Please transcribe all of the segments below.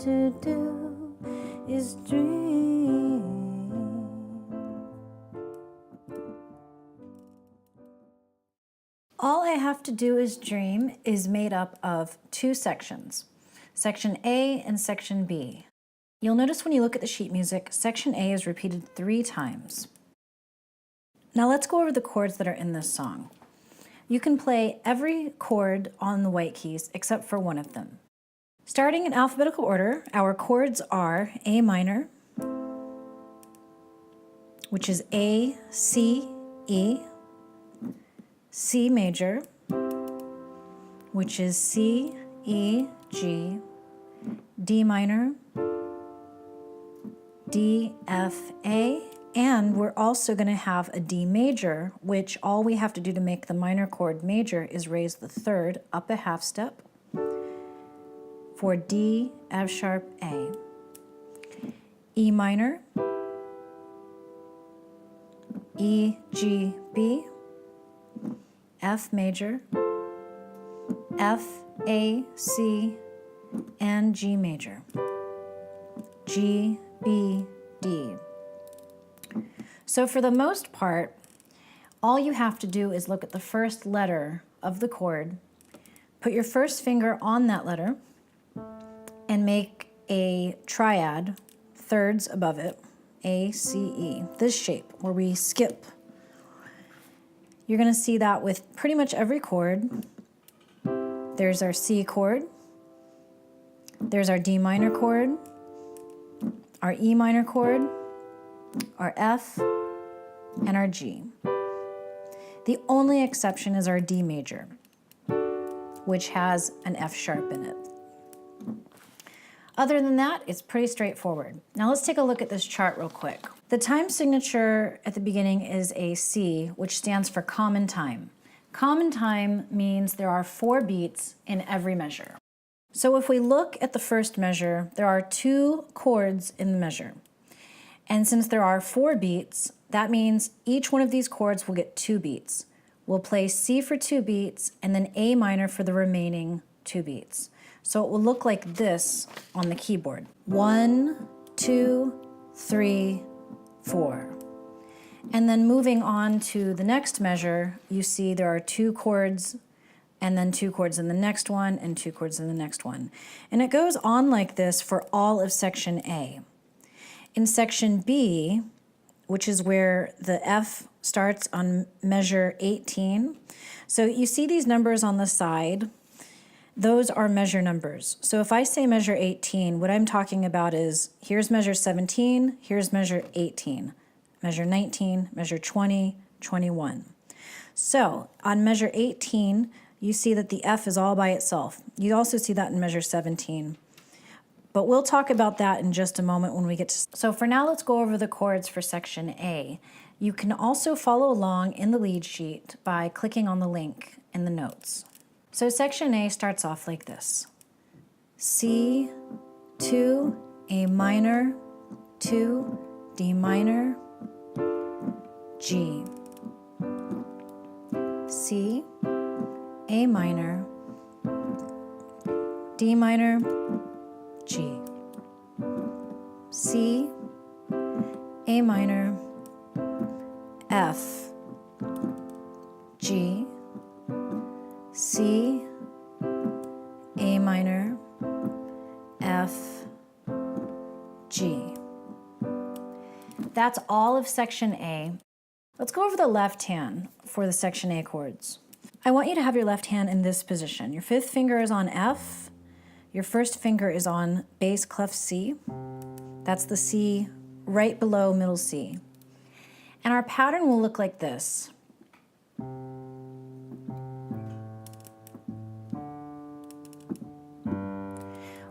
to do is dream. All I have to do is dream is made up of two sections, section A and section B. You'll notice when you look at the sheet music, section A is repeated 3 times. Now let's go over the chords that are in this song. You can play every chord on the white keys except for one of them. Starting in alphabetical order, our chords are A minor, which is A, C, E, C major, which is C, E, G, D minor, D, F, A, and we're also going to have a D major, which all we have to do to make the minor chord major is raise the third up a half step for D, F sharp, A. E minor, E, G, B, F major, F, A, C, and G major, G, B, D. So for the most part, all you have to do is look at the first letter of the chord, put your first finger on that letter, and make a triad, thirds above it, A, C, E, this shape where we skip. You're going to see that with pretty much every chord. There's our C chord, there's our D minor chord, our E minor chord, our F, and our G. The only exception is our D major, which has an F sharp in it. Other than that, it's pretty straightforward. Now let's take a look at this chart real quick. The time signature at the beginning is a C, which stands for common time. Common time means there are 4 beats in every measure. So if we look at the first measure, there are 2 chords in the measure. And since there are 4 beats, that means each one of these chords will get 2 beats. We'll play C for 2 beats and then A minor for the remaining 2 beats. So it will look like this on the keyboard. 1, 2, 3, 4. And then moving on to the next measure, you see there are 2 chords and then 2 chords in the next one and 2 chords in the next one. And it goes on like this for all of section A. In section B, which is where the F starts on measure 18, so you see these numbers on the side, those are measure numbers. So if I say measure 18, what I'm talking about is here's measure 17, here's measure 18, measure 19, measure 20, 21. So on measure 18, you see that the F is all by itself. You also see that in measure 17. But we'll talk about that in just a moment when we get to... So for now, let's go over the chords for section A. You can also follow along in the lead sheet by clicking on the link in the notes. So section A starts off like this. C, 2, A minor, 2, D minor, G. C, A minor, D minor, G. C, A minor, F, G, C, A minor, F, G. That's all of section A. Let's go over the left hand for the section A chords. I want you to have your left hand in this position. Your 5th finger is on F. Your 1st finger is on bass clef C. That's the C right below middle C. And our pattern will look like this.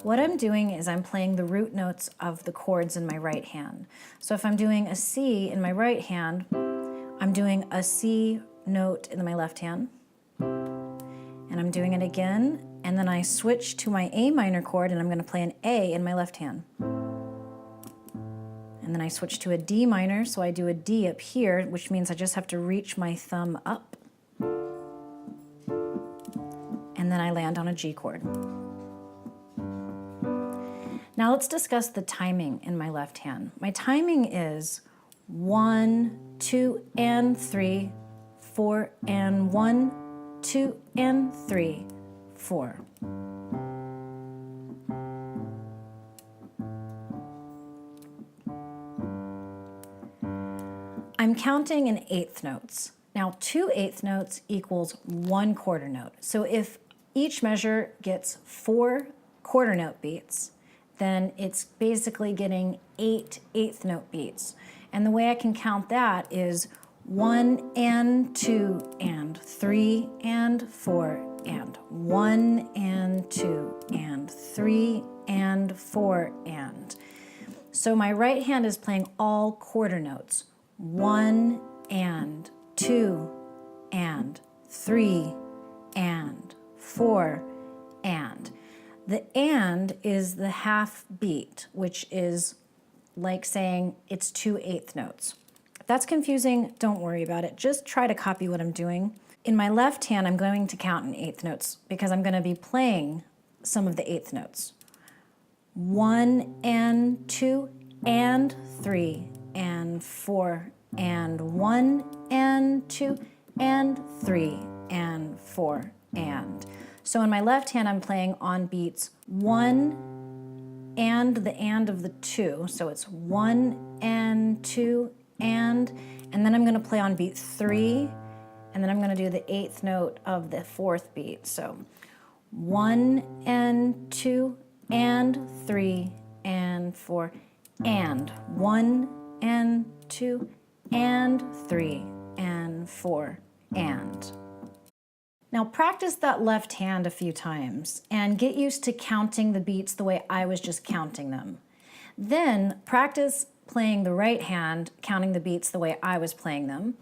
What I'm doing is I'm playing the root notes of the chords in my right hand. So if I'm doing a C in my right hand, I'm doing a C note in my left hand, and I'm doing it again, and then I switch to my A minor chord and I'm going to play an A in my left hand. And then I switch to a D minor, so I do a D up here, which means I just have to reach my thumb up. And then I land on a G chord. Now let's discuss the timing in my left hand. My timing is 1, 2, and 3, 4, and 1, 2, and 3, 4. I'm counting in eighth notes. Now 2 eighth notes equals 1 quarter note. So if each measure gets 4 quarter note beats, then it's basically getting 8 eighth note beats. And the way I can count that is 1 and 2 and 3 and 4 and 1 and 2 and 3 and 4 and. So my right hand is playing all quarter notes. 1 and 2 and 3 and 4 and. The and is the half beat, which is like saying it's 2 eighth notes. If that's confusing, don't worry about it. Just try to copy what I'm doing. In my left hand, I'm going to count in eighth notes because I'm going to be playing some of the eighth notes. 1 and 2 and 3 and 4 and 1 and 2 and 3 and 4 and. So in my left hand, I'm playing on beats 1 and the and of the 2. So it's 1 and 2 and then I'm going to play on beat 3, and then I'm going to do the eighth note of the fourth beat. So 1 and 2 and 3 and 4 and 1 and 2 and 3 and 4 and. Now practice that left hand a few times and get used to counting the beats the way I was just counting them. Then practice playing the right hand, counting the beats the way I was playing them.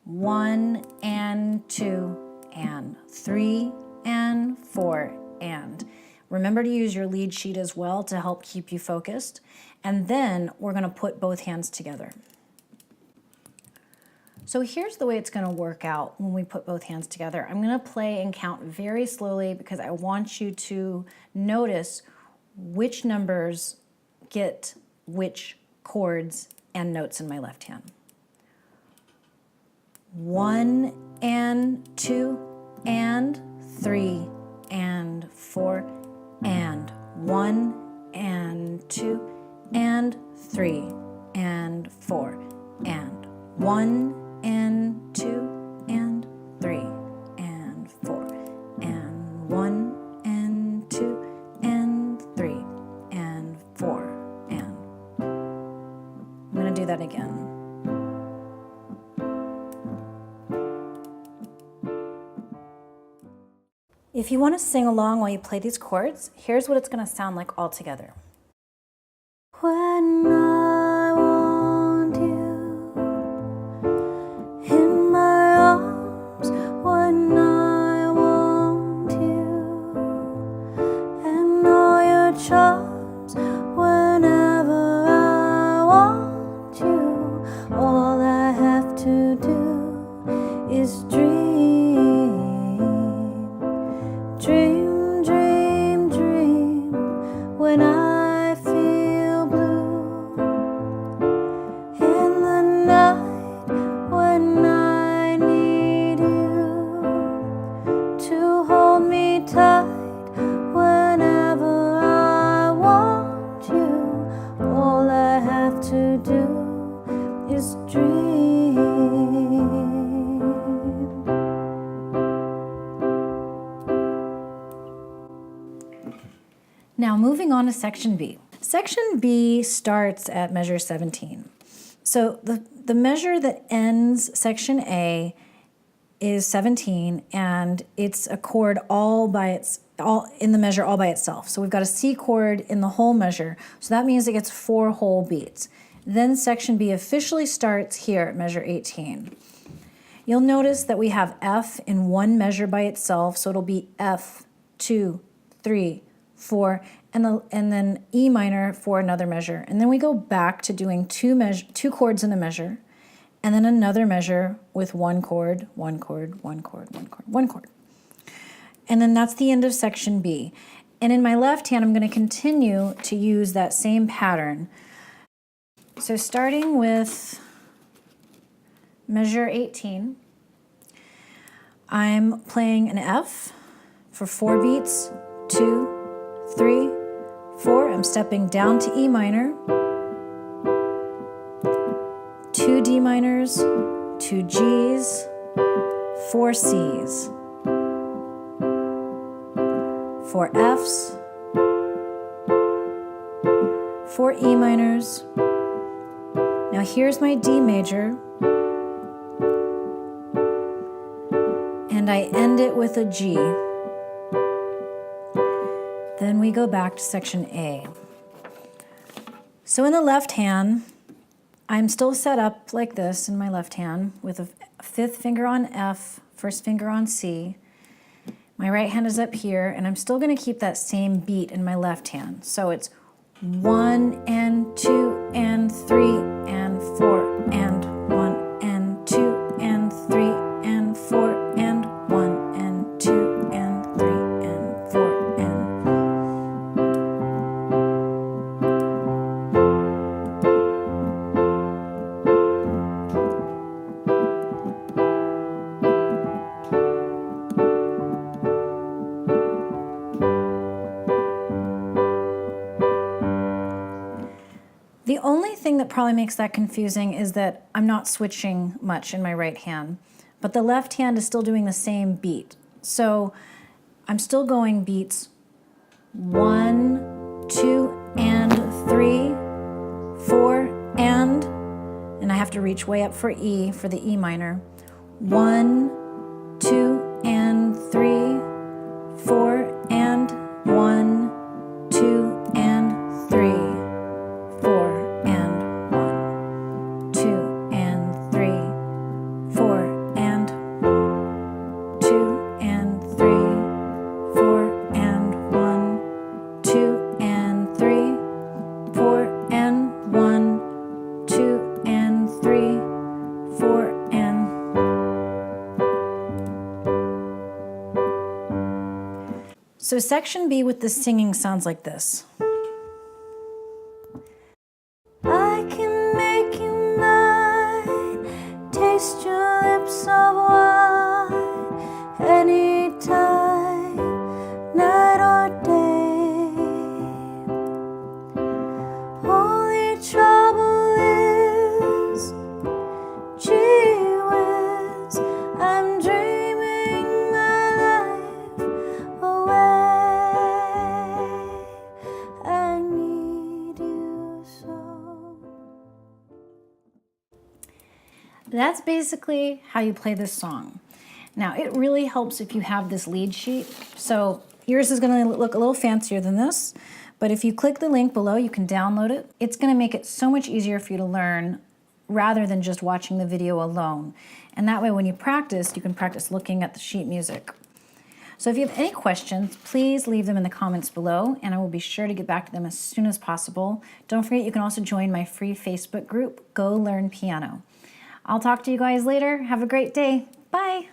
1 and 2 and 3 and 4 and. Remember to use your lead sheet as well to help keep you focused. And then we're going to put both hands together. So here's the way it's going to work out when we put both hands together. I'm going to play and count very slowly because I want you to notice which numbers get which chords and notes in my left hand. 1 and 2 and 3 and 4 and 1 and 2 and 3 and 4 and 1 and 2 and 3 and 4 and 1 and 2 and 3 and 4 and. I'm going to do that again. If you want to sing along while you play these chords, here's what it's going to sound like all together. When I want you in my arms, when I want you and all your charms, whenever I want you, all I have to do is dream. Dream, dream, dream when I feel blue. In the night when I need you to hold me tight. Whenever I want you, all I have to do is dream. Now moving on to section B. Section B starts at measure 17. So the measure that ends section A is 17, and it's a chord all in the measure all by itself. So we've got a C chord in the whole measure, so that means it gets 4 whole beats. Then section B officially starts here at measure 18. You'll notice that we have F in one measure by itself, so it'll be F, 2, 3, 4, and then E minor for another measure. And then we go back to doing two chords in a measure, and then another measure with one chord, one chord, one chord, one chord, one chord. And then that's the end of section B. And in my left hand, I'm going to continue to use that same pattern. So starting with measure 18, I'm playing an F for 4 beats, 2, 3, 4. I'm stepping down to E minor, 2 D minors, 2 Gs, 4 Cs, 4 Fs, 4 E minors. Now here's my D major, and I end it with a G. Then we go back to section A. So in the left hand, I'm still set up like this in my left hand with a 5th finger on F, 1st finger on C. My right hand is up here, and I'm still going to keep that same beat in my left hand. So it's 1 and 2 and 3 and 4 and 1 and 2 and 3 and 4 and 1 and 2 and 3 and 4 and... The only thing that probably makes that confusing is that I'm not switching much in my right hand, but the left hand is still doing the same beat. So I'm still going beats 1, 2, and 3, 4, and I have to reach way up for E, for the E minor. 1, 2, and 3, 4, and 1, 2, and 3. 4 and 1, 2 and 3, 4 and 2 and 3, 4 and 1, 2 and 3, 4 and 1, 2 and 3, 4 and... So section B with the singing sounds like this. Taste your lips of wine anytime, night or day. Only trouble is, gee whiz, I'm dreaming my life away. I need you so. That's basically how you play this song. Now, it really helps if you have this lead sheet. So yours is going to look a little fancier than this, but if you click the link below, you can download it. It's going to make it so much easier for you to learn rather than just watching the video alone. And that way, when you practice, you can practice looking at the sheet music. So if you have any questions, please leave them in the comments below, and I will be sure to get back to them as soon as possible. Don't forget, you can also join my free Facebook group, Go Learn Piano. I'll talk to you guys later. Have a great day. Bye.